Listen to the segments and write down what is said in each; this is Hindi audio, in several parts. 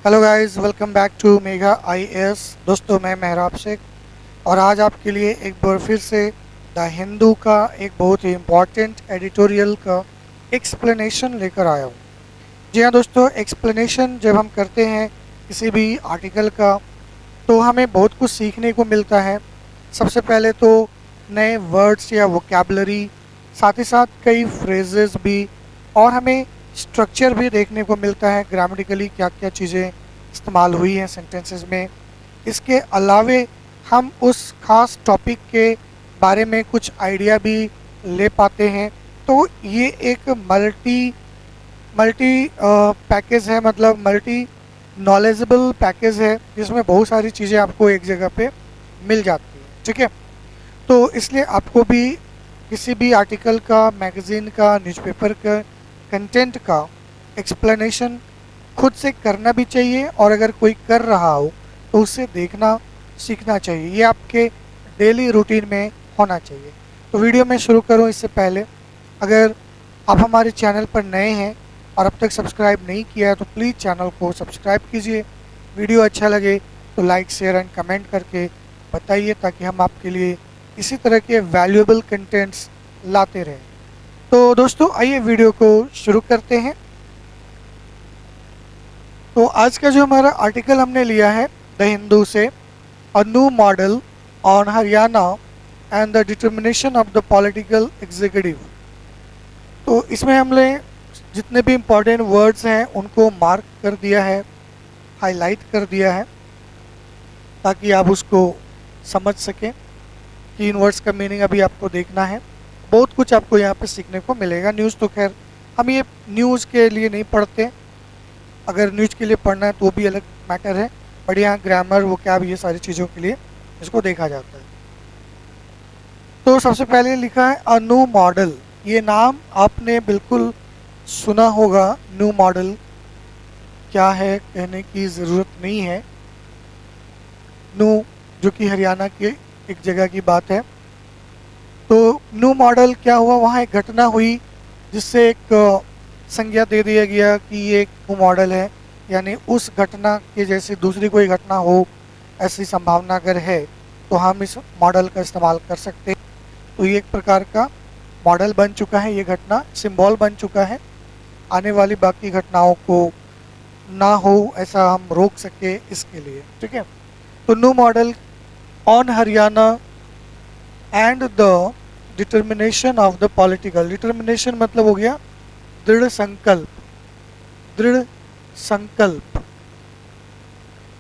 Hello guys, welcome back to mega IAS. दोस्तों, मैं मेहराब शेख और आज आपके लिए एक बार फिर से द हिंदू का एक बहुत ही इम्पोर्टेंट एडिटोरियल का एक्सप्लेनेशन लेकर आया हूँ। जी हाँ दोस्तों, एक्सप्लेनेशन जब हम करते हैं किसी भी आर्टिकल का तो हमें बहुत कुछ सीखने को मिलता है। सबसे पहले तो नए वर्ड्स या वोकैबलरी, साथ ही साथ कई फ्रेजेस भी, और हमें स्ट्रक्चर भी देखने को मिलता है, ग्रामेटिकली क्या क्या चीज़ें इस्तेमाल हुई हैं सेंटेंसेस में। इसके अलावे हम उस खास टॉपिक के बारे में कुछ आइडिया भी ले पाते हैं। तो ये एक मल्टी मल्टी पैकेज है, मतलब मल्टी नॉलेजेबल पैकेज है, जिसमें बहुत सारी चीज़ें आपको एक जगह पे मिल जाती हैं। ठीक है, तो इसलिए आपको भी किसी भी आर्टिकल का, मैगज़ीन का, न्यूज़पेपर का कंटेंट का एक्सप्लेनेशन खुद से करना भी चाहिए, और अगर कोई कर रहा हो तो उसे देखना सीखना चाहिए। ये आपके डेली रूटीन में होना चाहिए। तो वीडियो में शुरू करूँ इससे पहले, अगर आप हमारे चैनल पर नए हैं और अब तक सब्सक्राइब नहीं किया है तो प्लीज़ चैनल को सब्सक्राइब कीजिए। वीडियो अच्छा लगे तो लाइक, शेयर एंड कमेंट करके बताइए, ताकि हम आपके लिए इसी तरह के वैल्यूएबल कंटेंट्स लाते रहें। तो दोस्तों, आइए वीडियो को शुरू करते हैं। तो आज का जो हमारा आर्टिकल हमने लिया है द हिंदू से, a new model on Haryana and the determination of the political executive. तो इसमें हमने जितने भी इम्पोर्टेंट वर्ड्स हैं उनको मार्क कर दिया है, हाईलाइट कर दिया है, ताकि आप उसको समझ सकें कि इन वर्ड्स का मीनिंग अभी आपको देखना है। बहुत कुछ आपको यहाँ पे सीखने को मिलेगा। न्यूज़ तो खैर हम ये न्यूज़ के लिए नहीं पढ़ते, अगर न्यूज़ के लिए पढ़ना है तो भी अलग मैटर है, बट यहाँ ग्रामर, वो क्या, ये सारी चीज़ों के लिए इसको देखा जाता है। तो सबसे पहले लिखा है अ न्यू मॉडल। ये नाम आपने बिल्कुल सुना होगा। न्यू मॉडल क्या है कहने की ज़रूरत नहीं है। न्यू जो कि हरियाणा के एक जगह की बात है। तो न्यू मॉडल क्या हुआ, वहाँ एक घटना हुई जिससे एक संज्ञा दे दिया गया कि ये एक न्यू मॉडल है, यानी उस घटना के जैसी दूसरी कोई घटना हो, ऐसी संभावना अगर है तो हम इस मॉडल का इस्तेमाल कर सकते हैं। तो ये एक प्रकार का मॉडल बन चुका है, ये घटना सिंबल बन चुका है। आने वाली बाकी घटनाओं को ना हो ऐसा हम रोक सके इसके लिए। ठीक है, तो new model on Haryana and the determination of the political. Determination मतलब हो गया दृढ़ संकल्प, दृढ़ संकल्प।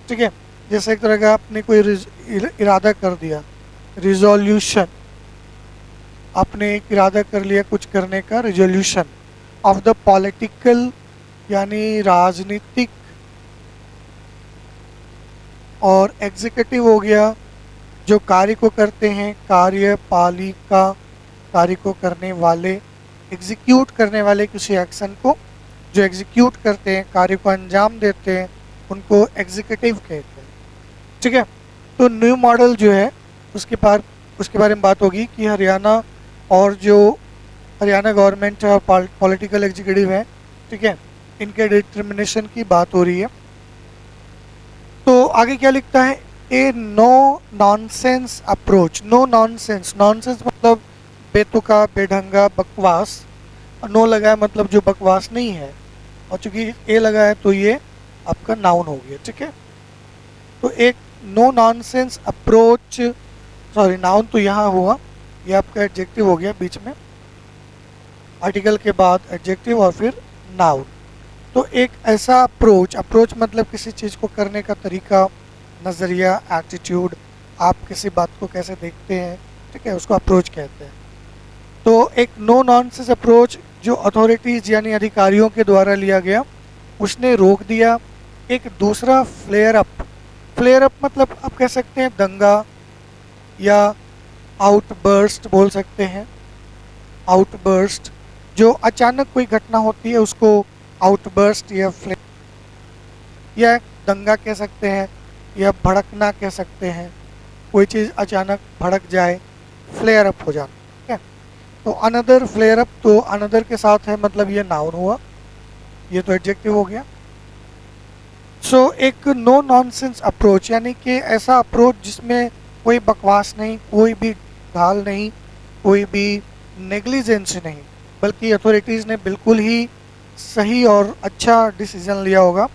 ठीक है, जैसे एक तरह का आपने कोई इरादा कर दिया, रिजोल्यूशन, आपने एक इरादा कर लिया कुछ करने का, रिजोल्यूशन ऑफ द पॉलिटिकल यानी राजनीतिक, और एग्जीक्यूटिव हो गया जो कार्य को करते हैं, कार्यपालिका, कार्य को करने वाले, एग्जीक्यूट करने वाले किसी एक्शन को जो एग्जीक्यूट करते हैं, कार्य को अंजाम देते हैं, उनको एग्जीक्यूटिव कहते हैं। ठीक है, तो न्यू मॉडल जो है उसके बारे में बात होगी कि हरियाणा और जो हरियाणा गवर्नमेंट है और पॉलिटिकल एग्जीक्यूटिव है, ठीक है, इनके डिटर्मिनेशन की बात हो रही है। तो आगे क्या लिखता है, a no nonsense approach. No nonsense, nonsense मतलब बेतुका, बेढंगा, बकवास। नो लगा है मतलब जो बकवास नहीं है, और चूंकि ए लगा है तो ये आपका नाउन हो गया। ठीक है, तो एक no nonsense approach, sorry noun तो यहाँ हुआ, ये आपका एडजेक्टिव हो गया बीच में, आर्टिकल के बाद एडजेक्टिव और फिर नाउन। तो एक ऐसा अप्रोच, अप्रोच मतलब किसी चीज़ को करने का तरीका, नज़रिया, एटीट्यूड, आप किसी बात को कैसे देखते हैं, ठीक है, उसको अप्रोच कहते हैं। तो एक नो नॉनसेंस अप्रोच जो अथॉरिटीज़ यानी अधिकारियों के द्वारा लिया गया, उसने रोक दिया एक दूसरा फ्लेयर अप। फ्लेयर अप मतलब आप कह सकते हैं दंगा, या आउटबर्स्ट बोल सकते हैं। आउटबर्स्ट जो अचानक कोई घटना होती है उसको आउटबर्स्ट या या दंगा कह सकते हैं, या भड़कना कह सकते हैं। कोई चीज़ अचानक भड़क जाए, फ्लेयर अप हो जाना। ठीक है, तो अनदर फ्लेयर अप, तो अनदर के साथ है मतलब ये नाउन हुआ, ये तो एडजेक्टिव हो गया। सो एक नो नॉनसेंस अप्रोच, यानी कि ऐसा अप्रोच जिसमें कोई बकवास नहीं, कोई भी ढाल नहीं, कोई भी नेग्लिजेंस नहीं, बल्कि अथॉरिटीज़ ने बिल्कुल ही सही और अच्छा डिसीजन लिया होगा।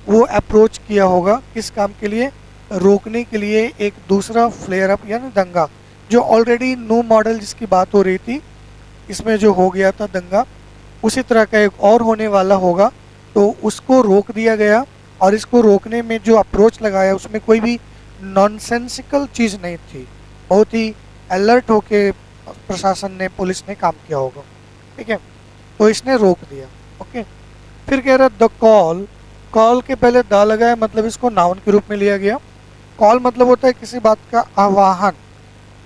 वो अप्रोच किया होगा किस काम के लिए? रोकने के लिए एक दूसरा फ्लेयर अप यानी दंगा, जो ऑलरेडी न्यू मॉडल जिसकी बात हो रही थी इसमें जो हो गया था दंगा, उसी तरह का एक और होने वाला होगा, तो उसको रोक दिया गया। और इसको रोकने में जो अप्रोच लगाया उसमें कोई भी नॉनसेंसिकल चीज़ नहीं थी, बहुत ही अलर्ट होके प्रशासन ने, पुलिस ने काम किया होगा, ठीक है। तो इसने रोक दिया, ओके। फिर कह रहा द कॉल, कॉल के पहले द लगा है, मतलब इसको नाउन के रूप में लिया गया। कॉल मतलब होता है किसी बात का आवाहन,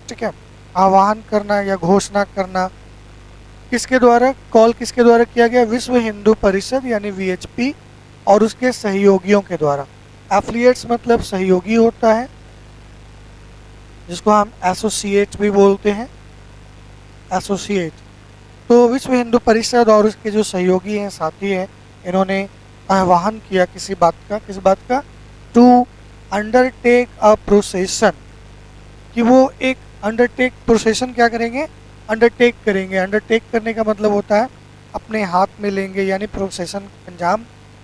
ठीक है, आवाहन करना या घोषणा करना। किसके द्वारा? कॉल किसके द्वारा किया गया? विश्व हिंदू परिषद यानी वीएचपी और उसके सहयोगियों के द्वारा। एफिलिएट्स मतलब सहयोगी होता है, जिसको हम एसोसिएट भी बोलते हैं, एसोसिएट। तो विश्व हिंदू परिषद और उसके जो सहयोगी हैं, साथी हैं, इन्होंने आह्वान किया किसी बात का, किस बात का? टू अंडरटेक अ प्रोसेशन, कि वो एक अंडरटेक, प्रोसेशन क्या करेंगे? अंडरटेक करेंगे। अंडरटेक करने का मतलब होता है अपने हाथ में लेंगे, यानी प्रोसेशन अंजाम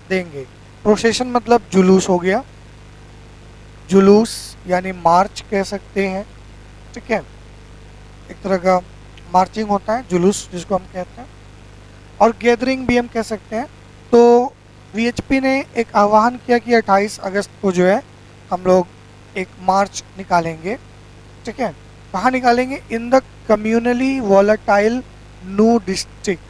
देंगे। प्रोसेशन मतलब जुलूस हो गया, जुलूस यानी मार्च कह सकते हैं, ठीक है, एक तरह का मार्चिंग होता है, जुलूस जिसको हम कहते हैं, और गैदरिंग भी हम कह सकते हैं। तो वीएचपी ने एक आह्वान किया कि 28 अगस्त को जो है हम लोग एक मार्च निकालेंगे, ठीक है। कहाँ निकालेंगे? इन द कम्युनली वॉलेटाइल नू डिस्ट्रिक्ट।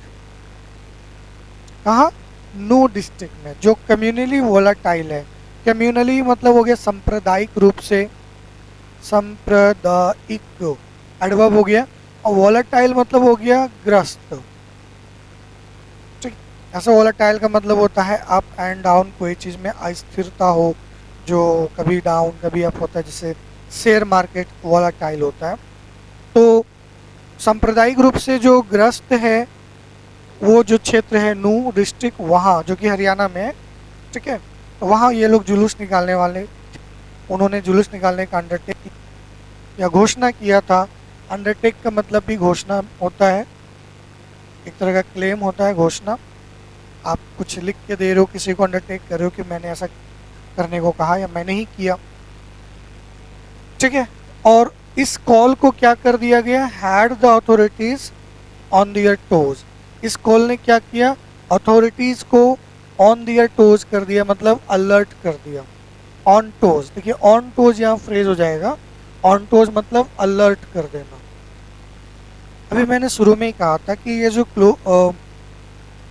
कहाँ? नू डिस्ट्रिक्ट में, जो कम्युनली वॉलेटाइल है। कम्युनली मतलब हो गया सांप्रदायिक रूप से, सांप्रदायिक एडवर्ब हो गया, और वॉलेटाइल मतलब हो गया ग्रस्त, ठीक। ऐसा वॉलेटाइल का मतलब होता है अप एंड डाउन, कोई चीज़ में अस्थिरता हो, जो कभी डाउन कभी अप होता है, जैसे शेयर मार्केट वॉलेटाइल होता है। तो सांप्रदायिक रूप से जो ग्रस्त है वो जो क्षेत्र है नू डिस्ट्रिक्ट, वहाँ जो कि हरियाणा में है, ठीक है, तो वहाँ ये लोग जुलूस निकालने वाले, उन्होंने जुलूस निकालने का अंडरटेक या घोषणा किया था। अंडरटेक का मतलब भी घोषणा होता है, एक तरह का क्लेम होता है, घोषणा। आप कुछ लिख के दे रहे हो, किसी को अंडरटेक कर रहे हो कि मैंने ऐसा करने को कहा या मैंने ही किया, ठीक है। और इस कॉल को क्या कर दिया गया? Had the authorities on their toes. इस कॉल ने क्या किया? अथॉरिटीज को ऑन दियर टोज कर दिया, मतलब अलर्ट कर दिया। ऑन टोज, देखिए ऑन टोज यहाँ फ्रेज हो जाएगा, ऑन टोज मतलब अलर्ट कर देना। अभी मैंने शुरू में ही कहा था कि ये जो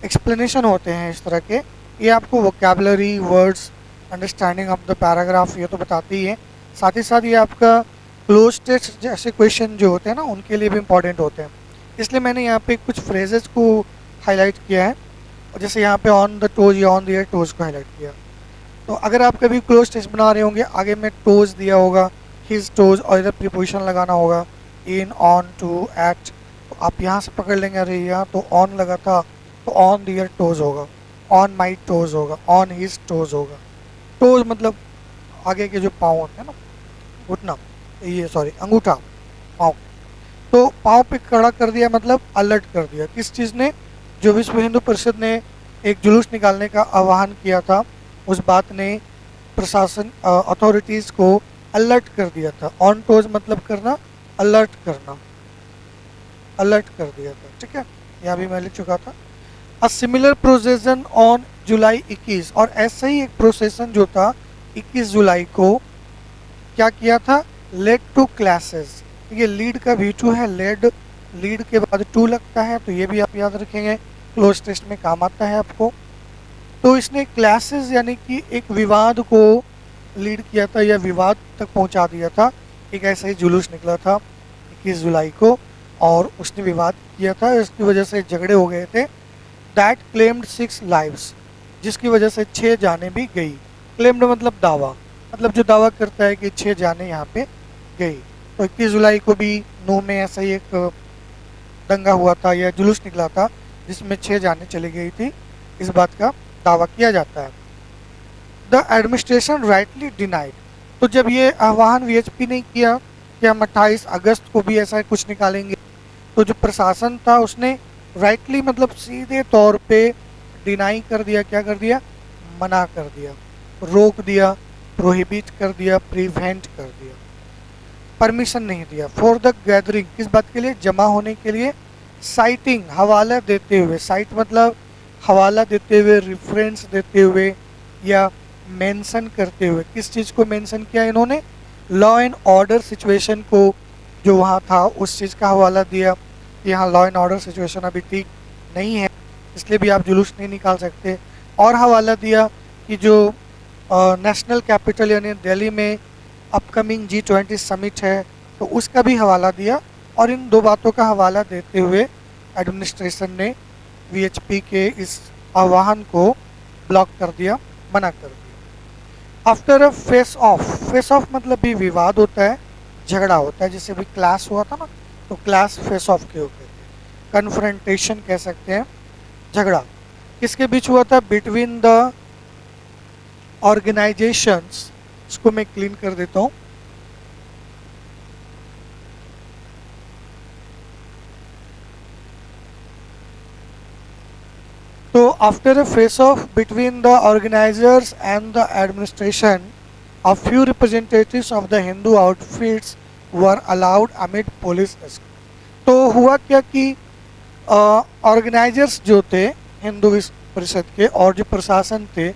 एक्सप्लेनेशन होते हैं इस तरह के, ये आपको vocabulary, words, understanding of the paragraph ये तो बताती ही है, साथ ही साथ ये आपका क्लोज टेस्ट जैसे क्वेश्चन जो होते हैं ना, उनके लिए भी इम्पॉर्टेंट होते हैं। इसलिए मैंने यहाँ पे कुछ फ्रेजेस को हाईलाइट किया है, और जैसे यहाँ पे ऑन द टोज या ऑन द ईयर टोज को हाईलाइट किया। तो अगर आप कभी क्लोज टेस्ट बना रहे होंगे, आगे में टोज दिया होगा, हिज टोज, और इधर प्रीपोजिशन लगाना होगा, इन, ऑन, टू, एट, तो आप यहाँ से पकड़ लेंगे, अरे यहाँ तो ऑन लगा था, तो ऑन दियर टोज होगा, ऑन माई टोज होगा, ऑन हिज टोज होगा। टोज मतलब आगे के जो पाँव होते हैं ना, घुटना, ये सॉरी अंगूठा, पाँव। तो पाँव पे खड़ा कर दिया मतलब अलर्ट कर दिया। किस चीज़ ने? जो विश्व हिंदू परिषद ने एक जुलूस निकालने का आह्वान किया था, उस बात ने प्रशासन, अथॉरिटीज़ को अलर्ट कर दिया था। ऑन टोज मतलब करना, अलर्ट करना, अलर्ट कर दिया था, ठीक है, यहाँ भी मैं लिख चुका था। अ सिमिलर प्रोसेसन ऑन जुलाई 21, और ऐसा ही एक प्रोसेसन जो था 21 जुलाई को क्या किया था? Led to clashes. ये लीड का V2 है, लेड, लीड के बाद टू लगता है, तो ये भी आप याद रखेंगे, क्लोज टेस्ट में काम आता है आपको। तो इसने क्लासेस यानी कि एक विवाद को लीड किया था या विवाद तक पहुंचा दिया था। एक ऐसा ही जुलूस निकला था 21 जुलाई को, और उसने विवाद किया था, इसकी वजह से झगड़े हो गए थे। दैट क्लेम्ड 6 लाइव्स, जिसकी वजह से 6 जाने भी गई। क्लेम्ड मतलब दावा, मतलब जो दावा करता है कि 6 जाने यहाँ पे गई। तो 21 जुलाई को भी नू में ऐसा ही एक दंगा हुआ था या जुलूस निकला था, जिसमें 6 जाने चली गई थी, इस बात का दावा किया जाता है। The administration rightly denied. तो जब ये आह्वान वीएचपी ने किया कि हम 28 अगस्त को भी ऐसा कुछ निकालेंगे, तो जो प्रशासन था उसने राइटली मतलब सीधे तौर पे डिनाई कर दिया। क्या कर दिया? मना कर दिया, रोक दिया, प्रोहिबिट कर दिया, प्रिवेंट कर दिया, परमिशन नहीं दिया। फॉर द गैदरिंग, किस बात के लिए? जमा होने के लिए। साइटिंग, हवाला देते हुए, साइट मतलब हवाला देते हुए, रेफरेंस देते हुए या मेंशन करते हुए। किस चीज़ को मेंशन किया इन्होंने? लॉ एंड ऑर्डर सिचुएशन को, जो वहाँ था उस चीज़ का हवाला दिया। यहाँ लॉ एंड ऑर्डर सिचुएशन अभी ठीक नहीं है, इसलिए भी आप जुलूस नहीं निकाल सकते। और हवाला दिया कि जो नेशनल कैपिटल यानी दिल्ली में अपकमिंग G20 समिट है, तो उसका भी हवाला दिया। और इन दो बातों का हवाला देते हुए एडमिनिस्ट्रेशन ने वीएचपी के इस आह्वान को ब्लॉक कर दिया, मना कर दिया। आफ्टर अ फेस ऑफ मतलब भी विवाद होता है, झगड़ा होता है। जैसे भी क्लास हुआ था ना, तो क्लास फेस ऑफ के होते थे। कन्फ्रंटेशन कह सकते हैं, झगड़ा। किसके बीच हुआ था? Between the organisations. इसको मैं क्लीन कर देता हूँ। तो after a face off between the organisers and the administration, a few representatives of the Hindu outfits were allowed amid police escort। तो हुआ क्या कि ऑर्गेनाइजर्स जो थे हिंदू परिषद के और जो प्रशासन थे,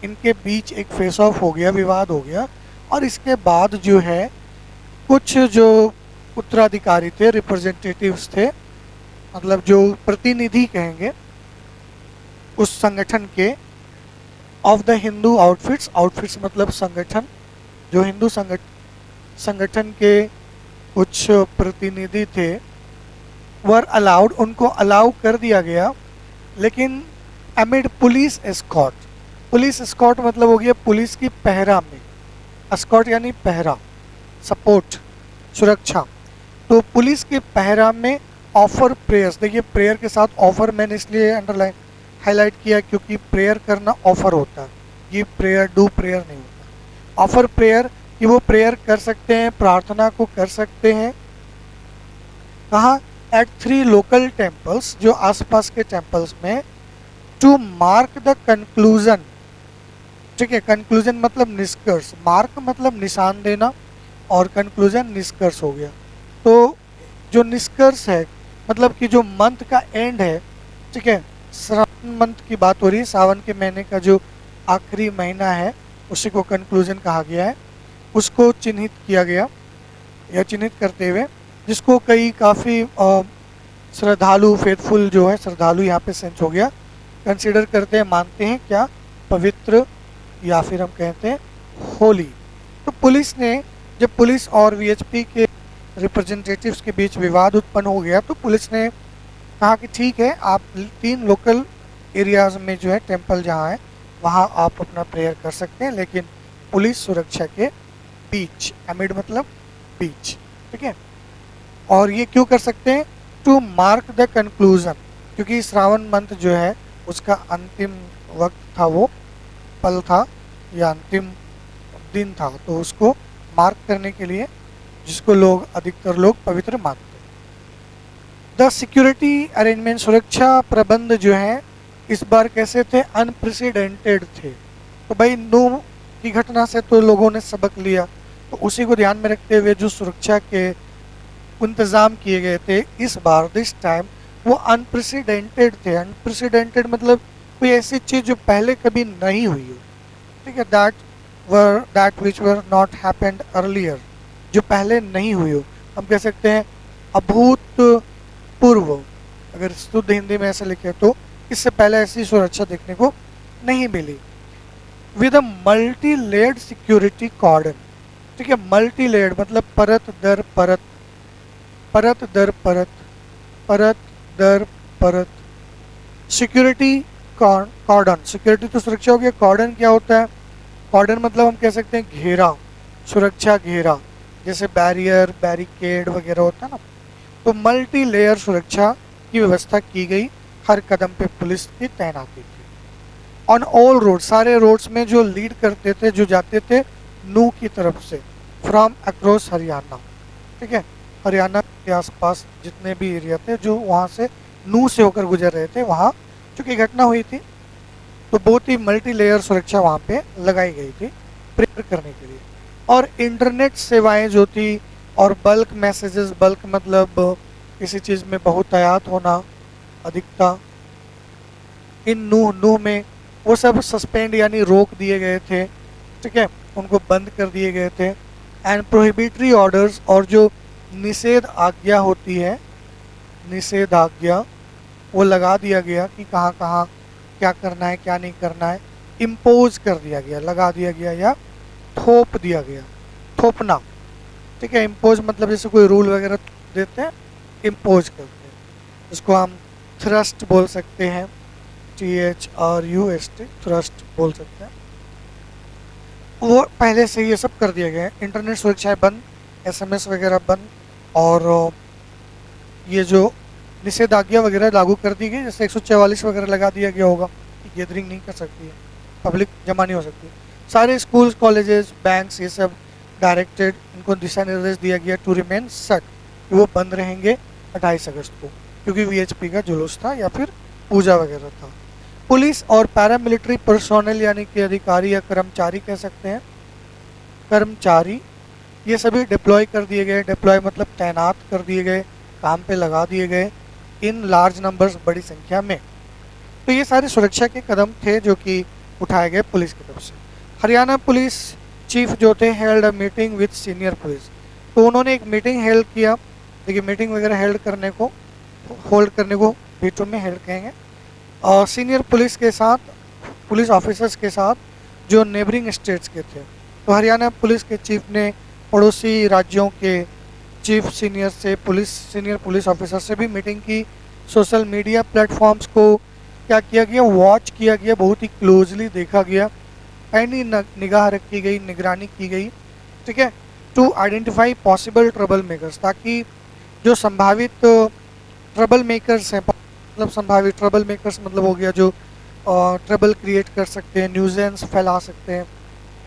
इनके बीच एक फेस ऑफ हो गया, विवाद हो गया। और इसके बाद जो है कुछ जो उत्तराधिकारी थे, रिप्रेजेंटेटिव्स थे, मतलब जो प्रतिनिधि कहेंगे उस संगठन के, of the Hindu outfits, outfits मतलब संगठन, जो हिंदू संगठन के कुछ प्रतिनिधि थे, वर अलाउड, उनको अलाउ कर दिया गया। लेकिन amid police escort, police escort मतलब हो गया पुलिस की पहरा में। एस्कॉर्ट यानी पहरा, सपोर्ट, सुरक्षा। तो पुलिस के पहरा में ऑफर प्रेयर्स। देखिए प्रेयर के साथ ऑफर मैंने इसलिए अंडरलाइन हाईलाइट किया क्योंकि प्रेयर करना ऑफर होता है, ये प्रेयर डू प्रेयर नहीं होता। ऑफर प्रेयर कि वो प्रेयर कर सकते हैं, प्रार्थना को कर सकते हैं। कहाँ? एट 3 लोकल टेम्पल्स, जो आसपास के टेम्पल्स में। टू मार्क द कंक्लूजन, ठीक है, कंक्लूजन मतलब निष्कर्ष, मार्क मतलब निशान देना और कंक्लूजन निष्कर्ष हो गया। तो जो निष्कर्ष है मतलब कि जो मंथ का एंड है, ठीक है, श्रावण मंथ की बात हो रही है, सावन के महीने का जो आखिरी महीना है उसी को कंक्लूजन कहा गया है, उसको चिन्हित किया गया या चिन्हित करते हुए, जिसको कई काफ़ी श्रद्धालु, फेथफुल जो है श्रद्धालु यहाँ पे सेंस हो गया, कंसीडर करते हैं, मानते हैं क्या? पवित्र, या फिर हम कहते हैं होली। तो पुलिस ने, जब पुलिस और वीएचपी के रिप्रेजेंटेटिव्स के बीच विवाद उत्पन्न हो गया, तो पुलिस ने कहा कि ठीक है, आप 3 लोकल एरियाज में जो है टेम्पल जहाँ है वहाँ आप अपना प्रेयर कर सकते हैं, लेकिन पुलिस सुरक्षा के बीच, एमिड मतलब बीच, ठीक है। और ये क्यों कर सकते हैं? टू मार्क द कंक्लूजन, क्योंकि श्रावण मंथ जो है उसका अंतिम वक्त था, वो पल था या अंतिम दिन था, तो उसको मार्क करने के लिए, जिसको लोग, अधिकतर लोग पवित्र मानते हैं। द सिक्योरिटी अरेंजमेंट, सुरक्षा प्रबंध जो है इस बार कैसे थे? अनप्रेसिडेंटेड थे। तो भाई नू की घटना से तो लोगों ने सबक लिया, तो उसी को ध्यान में रखते हुए जो सुरक्षा के इंतज़ाम किए गए थे इस बार, दिस टाइम, वो अनप्रेसिडेंटेड थे। अनप्रेसिडेंटेड मतलब कोई ऐसी चीज़ जो पहले कभी नहीं हुई हो, ठीक है, that which were not happened earlier, जो पहले नहीं हुई हो। हम कह सकते हैं अभूतपूर्व, अगर शुद्ध हिंदी में ऐसे लिखे तो इससे पहले ऐसी सुरक्षा देखने को नहीं मिली। With a multi layered security cordon, ठीक है, मल्टी लेयर्ड मतलब परत दर परत, परत दर परत, परत दर परत। सिक्योरिटी कॉर्डन, सिक्योरिटी तो सुरक्षा हो गया, कॉर्डन क्या होता है? कॉर्डन मतलब हम कह सकते हैं घेरा, सुरक्षा घेरा, जैसे बैरियर, बैरिकेड वगैरह होता है ना। तो मल्टी लेयर सुरक्षा की व्यवस्था की गई, हर कदम पे पुलिस की तैनाती थी। ऑन ऑल रोड, सारे रोड्स में जो लीड करते थे, जो जाते थे नू की तरफ से, फ्रॉम अक्रॉस हरियाणा। ठीक है, हरियाणा के आसपास जितने भी एरिया थे जो वहाँ से नू से होकर गुजर रहे थे, वहाँ चूँकि घटना हुई थी तो बहुत ही मल्टी लेयर सुरक्षा वहाँ पे लगाई गई थी प्रिपेयर करने के लिए। और इंटरनेट सेवाएं जो थी और बल्क मैसेजेस, बल्क मतलब किसी चीज़ में बहुतायत होना, अधिकता, इन नूह नूह में वो सब सस्पेंड यानी रोक दिए गए थे। ठीक है, उनको बंद कर दिए गए थे। एंड प्रोहिबिटरी ऑर्डर्स, और जो निषेध आज्ञा होती है, निषेध आज्ञा वो लगा दिया गया कि कहाँ कहाँ क्या करना है क्या नहीं करना है, इम्पोज कर दिया गया, लगा दिया गया या थोप दिया गया, थोपना। ठीक है, इम्पोज मतलब जैसे कोई रूल वगैरह देते हैं, इम्पोज करते हैं, जिसको हम थ्रस्ट बोल सकते हैं, THRUST, थ्रस्ट बोल सकते हैं। वो पहले से ये सब कर दिया गया है। इंटरनेट सुरक्षाएं बंद, SMS वगैरह बंद, और ये जो निषेधाज्ञा वगैरह लागू कर दी गई, जैसे 144 वगैरह लगा दिया गया होगा कि गैदरिंग नहीं कर सकती है, पब्लिक जमा नहीं हो सकती। सारे स्कूल्स, कॉलेजेस, बैंक्स, ये सब डायरेक्टेड, इनको दिशा निर्देश दिया गया टू रिमेन शट, कि वो बंद रहेंगे 28 अगस्त को, क्योंकि VHP का जुलूस था या फिर पूजा वगैरह था। पुलिस और पैरामिलिट्री पर्सोनल यानी कि अधिकारी या कर्मचारी कह सकते हैं, कर्मचारी, ये सभी डिप्लॉय कर दिए गए। डिप्लॉय मतलब तैनात कर दिए गए, काम पे लगा दिए गए इन लार्ज नंबर्स, बड़ी संख्या में। तो ये सारे सुरक्षा के कदम थे जो कि उठाए गए पुलिस की तरफ से। हरियाणा पुलिस चीफ जो थे held a meeting with senior police, तो उन्होंने एक मीटिंग हेल्ड किया। देखिए, मीटिंग वगैरह हेल्ड करने को, होल्ड करने को बीटो में हेल्ड कहेंगे, और सीनियर पुलिस के साथ, पुलिस ऑफिसर्स के साथ जो नेबरिंग स्टेट्स के थे। तो हरियाणा पुलिस के चीफ ने पड़ोसी राज्यों के चीफ सीनियर से, सीनियर पुलिस ऑफिसर से भी मीटिंग की। सोशल मीडिया प्लेटफॉर्म्स को क्या किया गया, वॉच किया गया, बहुत ही क्लोजली देखा गया, पैनी निगाह रखी गई, निगरानी की गई। ठीक है, to identify possible trouble makers, ताकि जो संभावित ट्रबल मेकर्स हैं, मतलब संभावित ट्रबल मेकर्स मतलब हो गया जो ट्रबल क्रिएट कर सकते हैं, न्यूजेंस फैला सकते हैं,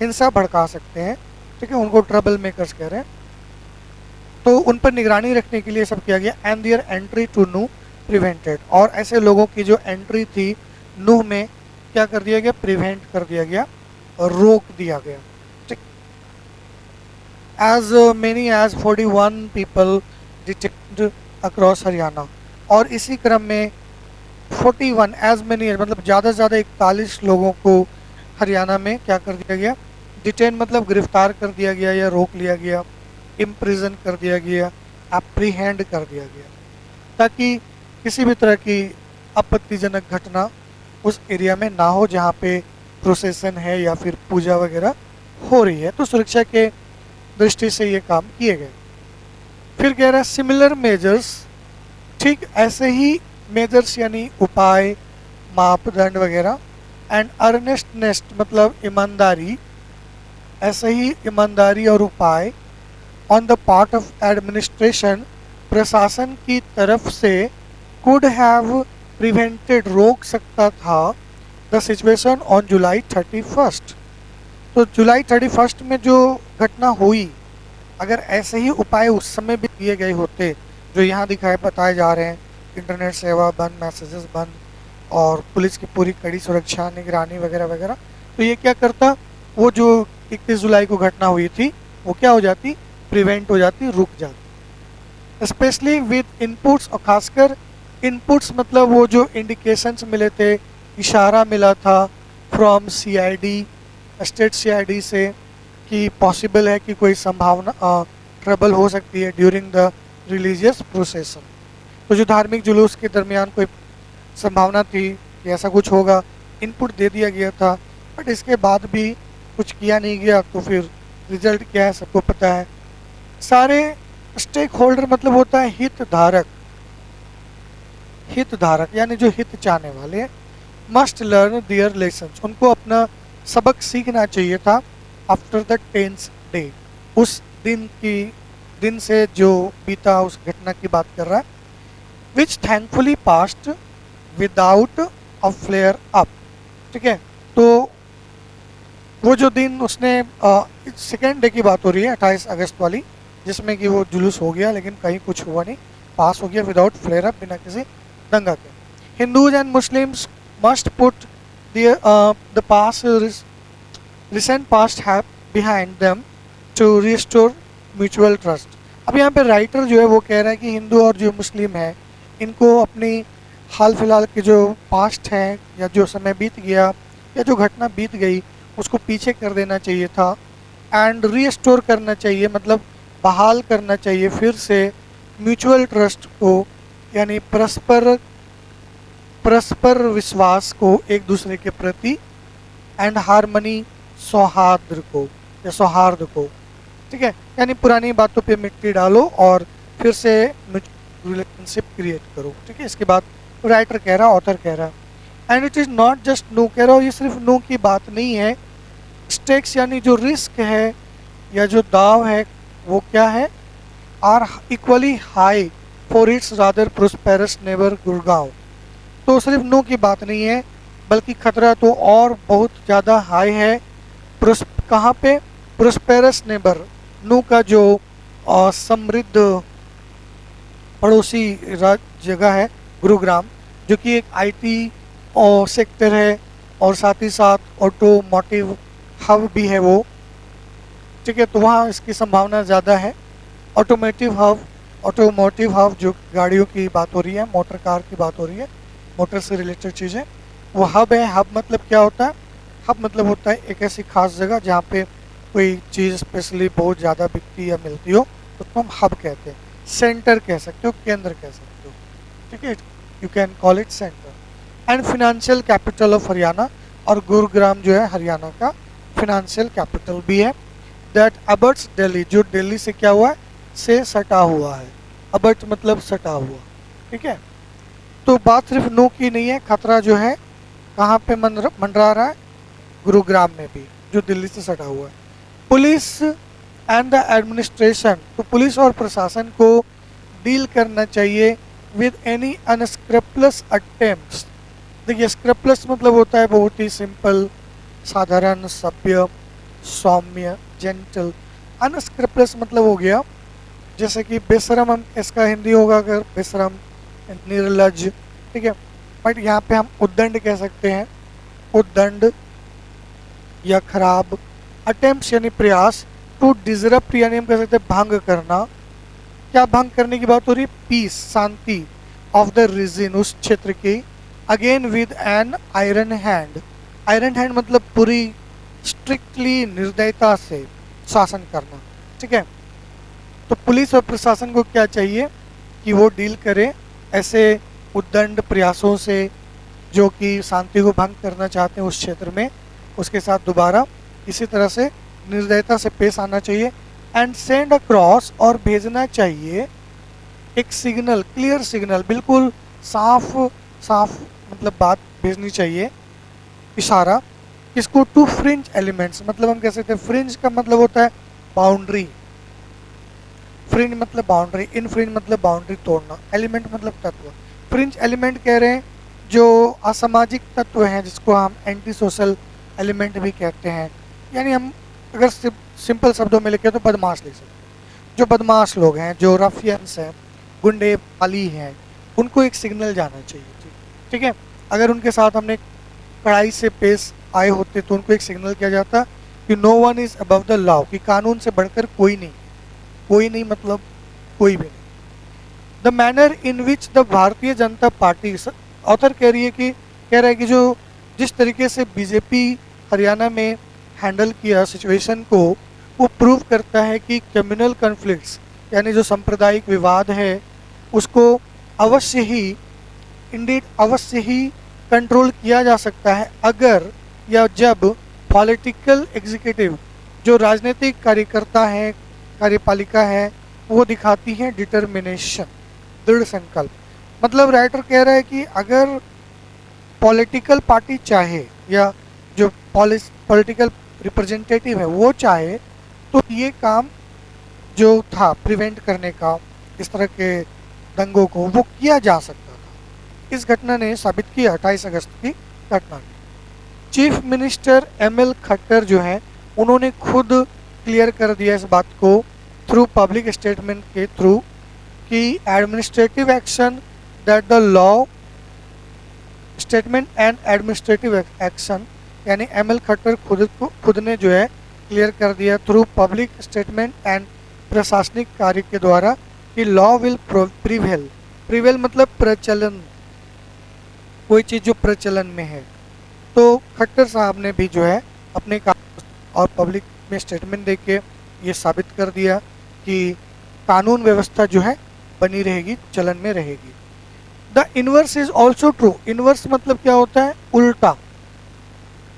हिंसा भड़का सकते हैं। ठीक है, उनको ट्रबल मेकर्स कह रहे हैं। तो उन पर निगरानी रखने के लिए सब किया गया। And their entry to Nuh prevented, और ऐसे लोगों की जो एंट्री थी नूह में क्या कर दिया गया, प्रिवेंट कर दिया गया और रोक दिया गया। ठीक, as many as 41 people detected across Haryana, और इसी क्रम में 41 एज मेनी मतलब ज़्यादा से ज़्यादा 41 लोगों को हरियाणा में क्या कर दिया गया, डिटेन मतलब गिरफ्तार कर दिया गया या रोक लिया गया, इम्प्रिजन कर दिया गया, एप्रीहेंड कर दिया गया, ताकि किसी भी तरह की आपत्तिजनक घटना उस एरिया में ना हो जहाँ पे प्रोसेसन है या फिर पूजा वगैरह हो रही है। तो सुरक्षा के दृष्टि से ये काम किए गए। फिर कह रहा है सिमिलर मेजर्स, ठीक ऐसे ही मेजर्स यानी उपाय, मापदंड वगैरह, एंड अर्नेस्टनेस मतलब ईमानदारी, ऐसे ही ईमानदारी और उपाय on the part of administration, प्रशासन की तरफ से कुड हैव प्रिवेंटेड, रोक सकता था the situation on July 31st। तो जुलाई 31st में जो घटना हुई, अगर ऐसे ही उपाय उस समय भी किए गए होते जो यहाँ दिखाए बताए जा रहे हैं, इंटरनेट सेवा बंद, मैसेजेस बंद, और पुलिस की पूरी कड़ी सुरक्षा, निगरानी वगैरह वगैरह, तो ये क्या करता, वो जो 31 जुलाई को घटना हुई थी वो क्या हो जाती, प्रिवेंट हो जाती, रुक जाती। स्पेशली विद इनपुट्स, और खासकर इनपुट्स मतलब वो जो इंडिकेशंस मिले थे, इशारा मिला था फ्रॉम CID, स्टेट CID से, कि पॉसिबल है कि कोई संभावना ट्रबल हो सकती है ड्यूरिंग द रिलीजियस प्रोसेसन। तो जो धार्मिक जुलूस के दरमियान कोई संभावना थी कि ऐसा कुछ होगा, इनपुट दे दिया गया था, बट इसके बाद भी कुछ किया नहीं गया। तो फिर रिजल्ट क्या है सबको पता है। सारे स्टेक होल्डर मतलब होता है हितधारक, हितधारक यानी जो हित चाहने वाले, मस्ट लर्न देयर लेसन्स, उनको अपना सबक सीखना चाहिए था। आफ्टर द 10th डे, उस दिन से जो बीता उस घटना की बात कर रहा है। Which thankfully passed without a flare up, ठीक है, वो जो दिन उसने सेकेंड डे की बात हो रही है 28 अगस्त वाली, जिसमें कि वो जुलूस हो गया लेकिन कहीं कुछ हुआ नहीं, पास हो गया विदाउट फ्लेयर अप, बिना किसी दंगा के. Hindus and Muslims must put the past recent past have behind them to restore mutual trust. अब यहाँ पे राइटर जो है वो कह रहा है कि हिंदू और जो मुस्लिम है इनको अपनी हाल फिलहाल के जो पास्ट है या जो समय बीत गया या जो घटना बीत गई उसको पीछे कर देना चाहिए था एंड रीस्टोर करना चाहिए, मतलब बहाल करना चाहिए फिर से म्यूचुअल ट्रस्ट को, यानी परस्पर परस्पर विश्वास को एक दूसरे के प्रति, एंड हारमनी सौहार्द को. ठीक है, यानी पुरानी बातों पे मिट्टी डालो और फिर से रिलेशनशिप क्रिएट करो. ठीक है, इसके बाद राइटर कह रहा, ऑथर कह रहा, and it is not just no, कह रहा हो ये सिर्फ नो की बात नहीं है. स्टेक्स यानी जो रिस्क है या जो दाव है वो क्या है, are equally high for its rather prosperous neighbour Gurgaon. तो सिर्फ नो की बात नहीं है बल्कि खतरा तो और बहुत ज़्यादा हाई है. कहाँ पे, प्रोस्पेरस नेबर, नू का जो समृद्ध पड़ोसी जगह है गुरुग्राम, जो कि एक आईटी सेक्टर है और साथ ही साथ ऑटोमोटिव हब भी है वो. ठीक है, तो वहाँ इसकी संभावना ज़्यादा है. ऑटोमोटिव हब जो गाड़ियों की बात हो रही है, मोटर कार की बात हो रही है, मोटर से रिलेटेड चीज़ें, वो हब है. हब मतलब क्या होता है, हब मतलब होता है एक ऐसी खास जगह जहाँ पे कोई चीज़ स्पेशली बहुत ज़्यादा बिकती या मिलती हो, तो उसको हम हब कहते हैं. सेंटर कह सकते हो, केंद्र कह सकते हो. ठीक है, you can call it centre. And financial capital of Haryana, और गुरुग्राम जो है हरियाणा का फिनेंशियल कैपिटल भी है. दैट अबर्ट्स दिल्ली, जो दिल्ली से क्या हुआ है, से सटा हुआ है. अबर्ट मतलब सटा हुआ. ठीक है, तो बात सिर्फ नो की नहीं है, खतरा जो है कहाँ पे मंडरा रहा है, गुरुग्राम में भी, जो दिल्ली से सटा हुआ है. पुलिस एंड द एडमिनिस्ट्रेशन, तो पुलिस और प्रशासन को डील करना चाहिए विद एनी अनस्क्रैपलस अटेम्प्ट्स. देखिए, स्क्रैपलस मतलब होता है बहुत ही सिंपल, साधारण, सभ्य, सौम्य, जेंटल. अनस्क्रैपलस मतलब हो गया जैसे कि बेशरम, हम इसका हिंदी होगा अगर बेशरम, निर्लज. ठीक है, बट यहाँ पे हम उद्दंड कह सकते हैं, उद्दंड या खराब. अटेम्प्ट यानी प्रयास. टू डिसरप्ट यानी हम कह सकते हैं भंग करना. क्या भंग करने की बात हो रही है, पीस, शांति, ऑफ द रीजन, उस क्षेत्र की. Again with an iron hand. Iron hand मतलब पूरी स्ट्रिक्टली निर्दयता से शासन करना. ठीक है, तो पुलिस और प्रशासन को क्या चाहिए कि वो डील करे ऐसे उद्दंड प्रयासों से जो कि शांति को भंग करना चाहते हैं उस क्षेत्र में, उसके साथ दोबारा इसी तरह से निर्दयता से पेश आना चाहिए. एंड सेंड अक्रॉस, और भेजना चाहिए एक सिग्नल, क्लियर सिग्नल, बिल्कुल साफ साफ मतलब बात भेजनी चाहिए, इशारा. इसको टू फ्रिंज एलिमेंट्स, मतलब हम कह सकते हैं फ्रिंज का मतलब होता है बाउंड्री. फ्रिंज मतलब बाउंड्री, इनफ्रिंज मतलब बाउंड्री तोड़ना, एलिमेंट मतलब तत्व. फ्रिंज एलिमेंट कह रहे हैं जो असामाजिक तत्व हैं, जिसको हम एंटी सोशल एलिमेंट भी कहते हैं. यानी हम अगर सिंपल शब्दों में लिखें तो बदमाश लिख सकते हैं. जो बदमाश लोग हैं, जो रफियंस हैं, गुंडे पाली हैं, उनको एक सिग्नल जाना चाहिए. ठीक है, अगर उनके साथ हमने कड़ाई से पेश आए होते तो उनको एक सिग्नल किया जाता कि no one is above the law, कि कानून से बढ़कर कोई नहीं. कोई नहीं मतलब कोई भी नहीं. The manner in which the Bharatiya Janata party, author कह रहा है कि जो जिस तरीके से बीजेपी हरियाणा में हैंडल किया सिचुएशन को, वो प्रूव करता है कि कम्युनल कॉन्फ्लिक्ट्स यानी जो सांप्रदायिक विवाद है उसको अवश्य ही कंट्रोल किया जा सकता है अगर या जब पॉलिटिकल एग्जीक्यूटिव, जो राजनीतिक कार्यकर्ता है, कार्यपालिका है, वो दिखाती है डिटर्मिनेशन, दृढ़ संकल्प. मतलब राइटर कह रहा है कि अगर पॉलिटिकल पार्टी चाहे या जो पॉलिटिकल रिप्रेजेंटेटिव है वो चाहे तो ये काम जो था प्रिवेंट करने का, इस तरह के दंगों को, वो किया जा सकता था. इस घटना ने साबित किया 28 अगस्त की घटना ने. चीफ मिनिस्टर एमएल खट्टर जो है उन्होंने खुद क्लियर कर दिया इस बात को थ्रू पब्लिक स्टेटमेंट के थ्रू कि administrative action that the law statement and administrative action, यानी एमएल खट्टर खुद ने जो है क्लियर कर दिया थ्रू पब्लिक स्टेटमेंट एंड प्रशासनिक कार्य के द्वारा कि लॉ विल प्रिवेल। प्रिवेल मतलब प्रचलन, कोई चीज़ जो प्रचलन में है। तो खट्टर साहब ने भी जो है अपने काम और पब्लिक में स्टेटमेंट देके ये साबित कर दिया कि कानून व्यवस्था जो है बनी रहेगी, चलन में रहेगी। The inverse is also true. Inverse मतलब क्या होता है? उल्टा।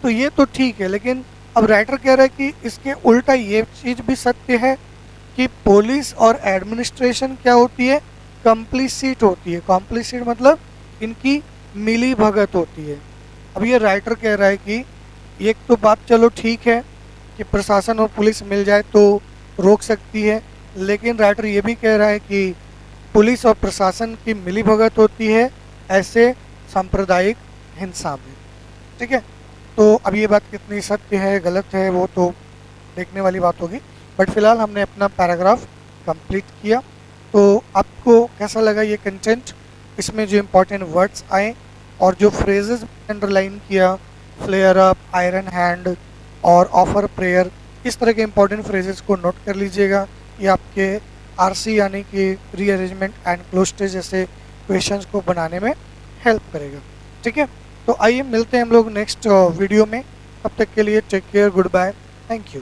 तो ये तो ठीक है, लेकिन अब राइटर कह रहा है कि इसके उल्टा ये चीज़ भी सत्य है कि पुलिस और एडमिनिस्ट्रेशन क्या होती है? कम्प्लीसिट होती है। कॉम्प्लीसिट मतलब इनकी मिली भगत होती है। अब ये राइटर कह रहा है कि एक तो बात चलो ठीक है कि प्रशासन और पुलिस मिल जाए तो रोक सकती है, लेकिन राइटर ये भी कह रहा है कि पुलिस और प्रशासन की मिली भगत होती है ऐसे सांप्रदायिक हिंसा में। ठीक है, तो अब ये बात कितनी सत्य है गलत है वो तो देखने वाली बात होगी, बट फिलहाल हमने अपना पैराग्राफ कंप्लीट किया। तो आपको कैसा लगा ये कंटेंट? इसमें जो इम्पोर्टेंट वर्ड्स आए और जो फ्रेजेस अंडरलाइन किया, फ्लेयर अप, आयरन हैंड और ऑफर प्रेयर, इस तरह के इंपॉर्टेंट फ्रेजेस को नोट कर लीजिएगा। ये आपके आरसी यानी कि रीअरेंजमेंट एंड क्लोस्टेज जैसे क्वेश्चंस को बनाने में हेल्प करेगा। ठीक है, तो आइए मिलते हैं हम लोग नेक्स्ट वीडियो में। तब तक के लिए take care, goodbye, thank you.